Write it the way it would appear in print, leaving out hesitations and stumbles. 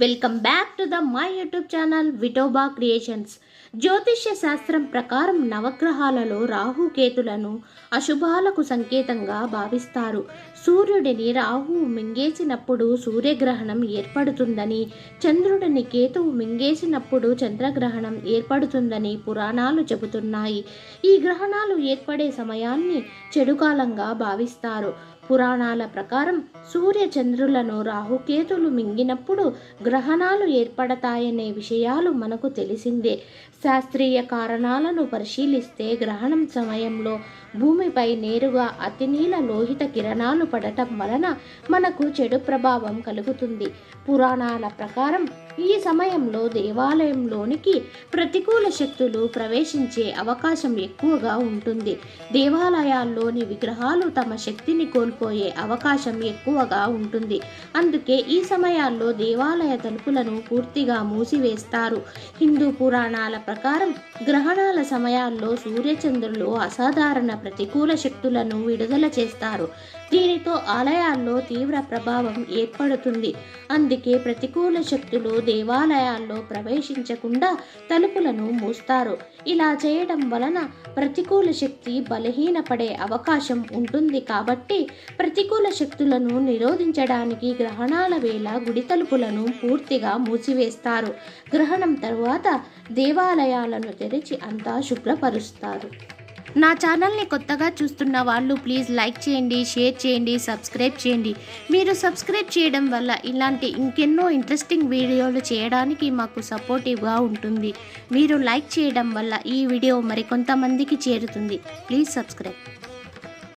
Welcome back to the my YouTube channel Vithoba creations. జ్యోతిష్య శాస్త్రం ప్రకారం నవగ్రహాలలో రాహుకేతులను అశుభాలకు సంకేతంగా భావిస్తారు. సూర్యుడిని రాహువు మింగేసినప్పుడు సూర్యగ్రహణం ఏర్పడుతుందని, చంద్రుడిని కేతువు మింగేసినప్పుడు చంద్రగ్రహణం ఏర్పడుతుందని పురాణాలు చెబుతున్నాయి. ఈ గ్రహణాలు ఏర్పడే సమయాన్ని చెడుకాలంగా భావిస్తారు. పురాణాల ప్రకారం సూర్య చంద్రులను రాహుకేతులు మింగినప్పుడు గ్రహణాలు ఏర్పడతాయనే విషయాలు మనకు తెలిసిందే. శాస్త్రీయ కారణాలను పరిశీలిస్తే గ్రహణం సమయంలో భూమిపై నేరుగా అతినీల లోహిత కిరణాలు పడటం వలన మనకు చెడు ప్రభావం కలుగుతుంది. పురాణాల ప్రకారం ఈ సమయంలో దేవాలయంలోనికి ప్రతికూల శక్తులు ప్రవేశించే అవకాశం ఎక్కువగా ఉంటుంది. దేవాలయాల్లోని విగ్రహాలు తమ శక్తిని కోల్పోయే అవకాశం ఎక్కువగా ఉంటుంది. అందుకే ఈ సమయాల్లో దేవాలయ తలుపులను పూర్తిగా మూసివేస్తారు. హిందూ పురాణాల ప్రకారం గ్రహణాల సమయాల్లో సూర్యచంద్రులు అసాధారణ ప్రతికూల శక్తులను విడుదల చేస్తారు. దీనితో ఆలయాల్లో తీవ్ర ప్రభావం ఏర్పడుతుంది. అందుకే ప్రతికూల శక్తులు దేవాలయాల్లో ప్రవేశించకుండా తలుపులను మూస్తారు. ఇలా చేయడం వలన ప్రతికూల శక్తి బలహీనపడే అవకాశం ఉంటుంది. కాబట్టి ప్రతికూల శక్తులను నిరోధించడానికి గ్రహణాల వేళ గుడి తలుపులను పూర్తిగా మూసివేస్తారు. గ్రహణం తరువాత దేవాలయాలను తెరిచి అంతా శుభ్రపరుస్తారు. నా ఛానల్ని కొత్తగా చూస్తున్న వాళ్ళు ప్లీజ్ లైక్ చేయండి, షేర్ చేయండి, సబ్స్క్రైబ్ చేయండి. మీరు సబ్స్క్రైబ్ చేయడం వల్ల ఇలాంటి ఇంకెన్నో ఇంట్రెస్టింగ్ వీడియోలు చేయడానికి మాకు సపోర్టివ్గా ఉంటుంది. మీరు లైక్ చేయడం వల్ల ఈ వీడియో మరికొంతమందికి చేరుతుంది. Please subscribe.